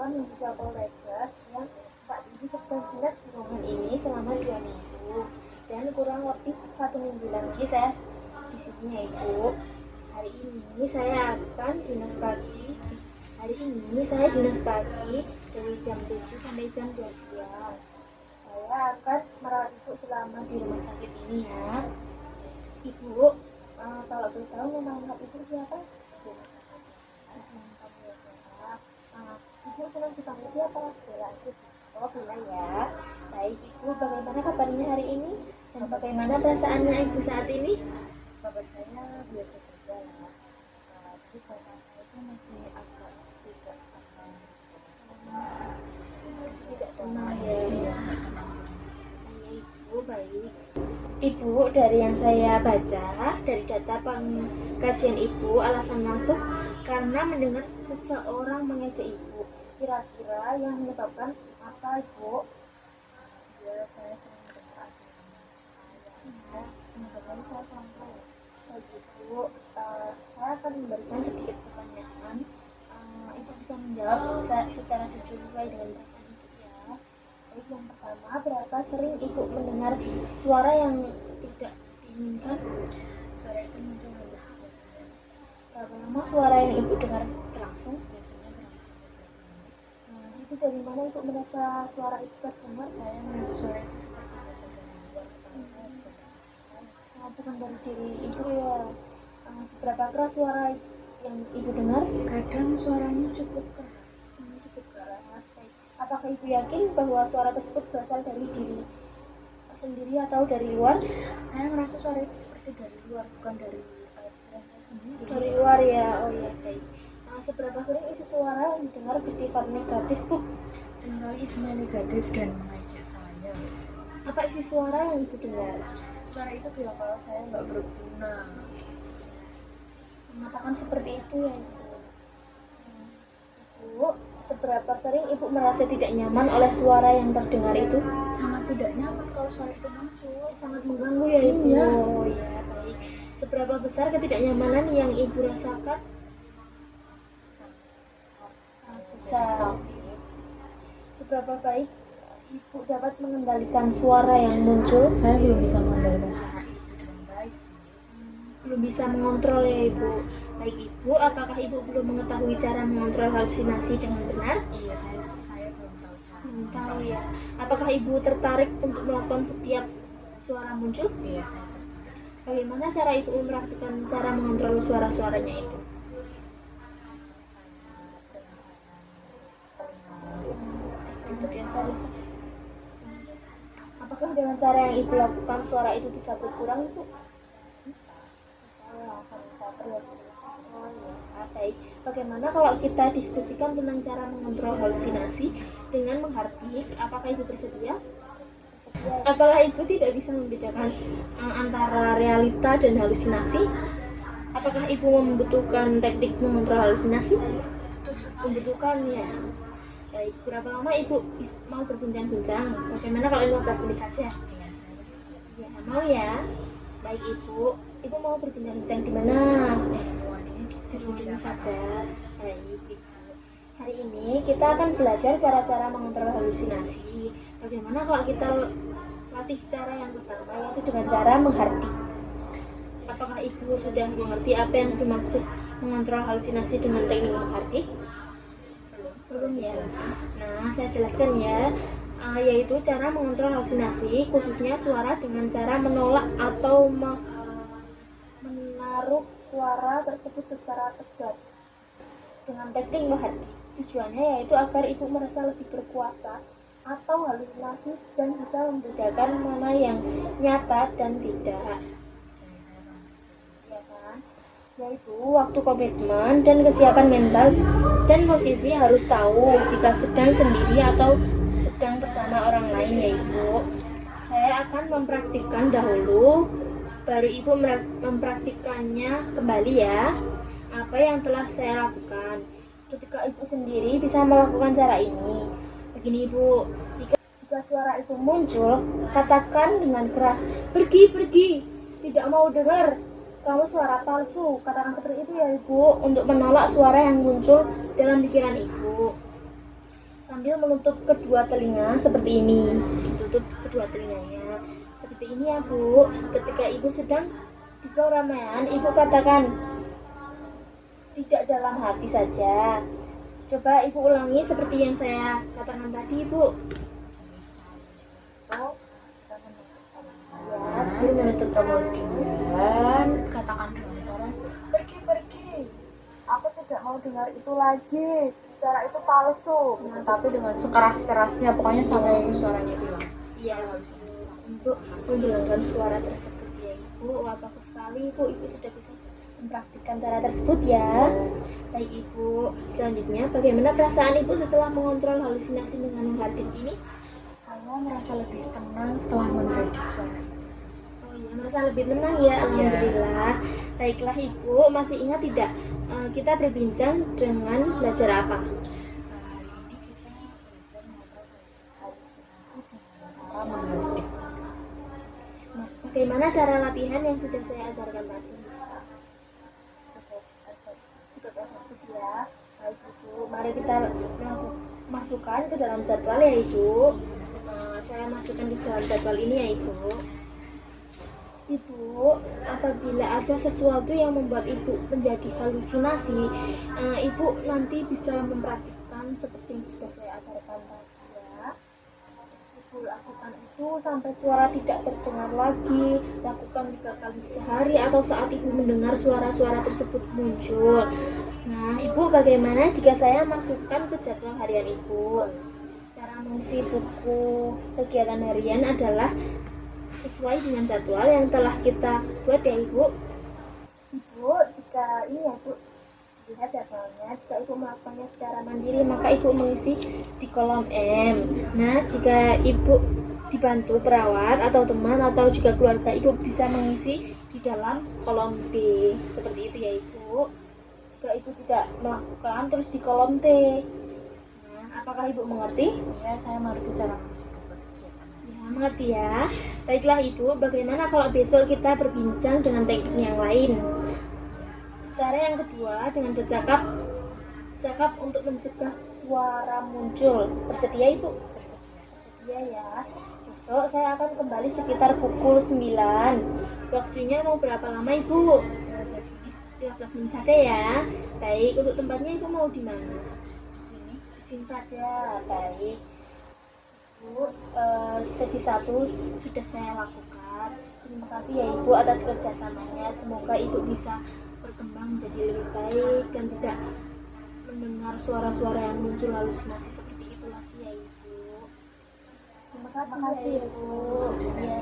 merupakan mahasiswa Poltekkes yang saat ini sedang dinas di ruangan ini selama 2 minggu dan kurang lebih 1 minggu lagi saya di sini ya Ibu. Hari ini saya dinas pagi dari jam 7 sampai jam 2 siang. Saya akan merawat Ibu selama di rumah sakit ini ya. Ibu, kalau boleh tahu nama lengkap Ibu siapa? Ibu senang dipanggil siapa? Bella aja sih. Oh Bella ya. Baik Ibu, bagaimana kabarnya hari ini? Dan bagaimana perasaannya Ibu saat ini? Kabar saya biasa saja ya. Jadi perasaan saya itu masih agak tidak tenang. Tidak tenang ya. Iya, nggak tenang. Ibu baik. Ibu, dari yang saya baca dari data pengkajian Ibu, alasan masuk karena mendengar seseorang mengejek Ibu. Kira-kira yang menyebabkan apa Ibu? Ya, saya sering mendengar ada yang saya menyebabkan saya kurang tahu. Baik Ibu, saya akan memberikan sedikit pertanyaan. Ibu bisa menjawab secara jujur sesuai dengan perasaan Ibu ya. Baik, yang pertama, berapa sering Ibu mendengar suara yang tidak diinginkan? Suara itu muncul hampir setiap hari. Berapa lama suara yang Ibu dengar berlangsung? Biasanya berlangsung beberapa menit. Itu dari mana Ibu merasa suara itu terdengar? Saya merasa suara itu seperti berasal dari luar kepala saya, bukan dari saya. Bukan dari diri Ibu ya. Seberapa keras suara yang Ibu dengar? Kadang suaranya cukup keras. Cukup keras. Baik. Apakah Ibu yakin bahwa suara tersebut berasal dari diri sendiri atau dari luar? Saya merasa suara itu seperti dari luar, bukan dari pikiran saya sendiri. Dari luar ya. Oh ya, baik. Seberapa sering isi suara yang didengar bersifat negatif, Bu? Seringkali isinya negatif dan mengejek saya. Apa isi suara yang Ibu dengar? Suara itu bilang kalau saya nggak berguna. Mengatakan seperti itu ya Ibu. Ibu, seberapa sering Ibu merasa tidak nyaman oleh suara yang terdengar itu? Sangat tidak nyaman kalau suara itu muncul. Sangat mengganggu ya Ibu. Iya. Oh ya, baik. Seberapa besar ketidaknyamanan yang Ibu rasakan? Sangat Besar. Seberapa baik Ibu dapat mengendalikan suara yang muncul? Saya belum bisa mengendalikan suara itu dengan baik sih. Belum bisa mengontrol ya Ibu. Baik Ibu, apakah Ibu belum mengetahui cara mengontrol halusinasi dengan benar? Iya, saya belum tahu cara. Belum tahu ya. Apakah Ibu tertarik untuk melakukan setiap suara muncul? Iya, saya tertarik. Bagaimana cara Ibu mempraktikkan cara mengontrol suara-suaranya itu? Itu biasa. Apakah dengan cara yang Ibu lakukan suara itu bisa berkurang Ibu? Bisa. Bisa terlihat. Oh ya, baik. Bagaimana kalau kita diskusikan tentang cara mengontrol halusinasi dengan menghardik? Apakah Ibu bersedia? Apakah Ibu tidak bisa membedakan antara realita dan halusinasi? Apakah Ibu membutuhkan teknik mengontrol halusinasi? Membutuhkan ya. Baik, berapa lama Ibu mau berbincang-bincang? Bagaimana kalau 15 menit saja? Dengan saya. Ya, mau ya. Baik Ibu mau berbincang-bincang di mana? Di sini saja. Baik Ibu. Hari ini kita akan belajar cara-cara mengontrol halusinasi. Bagaimana kalau kita latih cara yang pertama, yaitu dengan cara menghardik. Apakah Ibu sudah mengerti apa yang dimaksud mengontrol halusinasi dengan teknik menghardik? Belum ya. Nah, saya jelaskan ya. Yaitu cara mengontrol halusinasi, khususnya suara dengan cara menolak atau menaruh suara tersebut secara tegas dengan teknik menghardik. Tujuannya yaitu agar Ibu merasa lebih berkuasa atau halusinasi dan bisa membedakan mana yang nyata dan tidak. Ya kan? Yaitu waktu komitmen dan kesiapan mental dan posisi harus tahu jika sedang sendiri atau sedang bersama orang lain ya Ibu. Saya akan mempraktikkan dahulu, baru Ibu mempraktikkannya kembali ya. Apa yang telah saya lakukan. Ketika Ibu sendiri bisa melakukan cara ini. Begini Ibu, jika suara itu muncul, katakan dengan keras, pergi, tidak mau dengar. Kamu suara palsu, katakan seperti itu ya Ibu, untuk menolak suara yang muncul dalam pikiran Ibu. sambil menutup kedua telinga seperti ini. Ditutup kedua telinganya seperti ini ya Bu. Ketika Ibu sedang di keramaian, Ibu katakan tidak dalam hati saja. Coba Ibu ulangi seperti yang saya katakan tadi Bu. Itu kita menutup telinga. Ya, Ibu menutup Kemudian katakan dengan keras, pergi. Aku tidak mau dengar itu lagi. Suara itu palsu. Tapi dengan sekeras-kerasnya, pokoknya sampai suaranya itu hilang. Iya, untuk menghilangkan suara tersebut ya Ibu. Wah, bagus sekali Ibu. Ibu sudah bisa mempraktikkan cara tersebut ya. Baik Ibu, selanjutnya bagaimana perasaan Ibu setelah mengontrol halusinasi dengan Hardik ini? Saya merasa lebih tenang setelah menghadapi suara itu, Sus. Oh iya, merasa lebih tenang ya, alhamdulillah. Baiklah Ibu, masih ingat tidak kita berbincang dengan belajar apa? Hari ini kita belajar mengontrol halusinasi dengan cara menghardik. Nah, bagaimana cara latihan yang sudah saya ajarkan tadi? Cukup efektif ya. Baik Ibu, mari kita masukkan ke dalam jadwal ya Ibu. Saya masukkan ke dalam jadwal ini ya Ibu. Ibu, apabila ada sesuatu yang membuat Ibu menjadi halusinasi, Ibu nanti bisa mempraktikkan seperti yang sudah saya ajarkan tadi ya. Ibu lakukan itu sampai suara tidak terdengar lagi. Lakukan 3 kali sehari atau saat Ibu mendengar suara-suara tersebut muncul. Nah, Ibu bagaimana jika saya masukkan ke jadwal harian Ibu? Cara mengisi buku kegiatan harian adalah sesuai dengan jadwal yang telah kita buat ya Ibu. Ibu, jika ini ya Bu, lihat jadwalnya, jika Ibu melakukannya secara mandiri maka Ibu mengisi di kolom M. Nah, jika Ibu dibantu perawat atau teman atau juga keluarga, Ibu bisa mengisi di dalam kolom B. Seperti itu ya Ibu. Jika Ibu tidak melakukan, terus di kolom T. Nah, apakah Ibu mengerti? Ya, saya mengerti cara mengisi buku kegiatan. Ya, mengerti ya. Baiklah Ibu, bagaimana kalau besok kita berbincang dengan teknik yang lain? Cara yang kedua dengan bercakap untuk mencegah suara muncul. Bersedia Ibu? Bersedia ya. Besok saya akan kembali sekitar pukul 9. Waktunya mau berapa lama Ibu? 15 menit saja ya. Baik, untuk tempatnya Ibu mau di mana? Di sini saja. Baik. Ibu, sesi 1 sudah saya lakukan. Terima kasih ya Ibu atas kerjasamanya. Semoga Ibu bisa berkembang menjadi lebih baik dan tidak mendengar suara-suara yang muncul halusinasi seperti itu lagi ya Ibu. Terima kasih ya Ibu. Ya.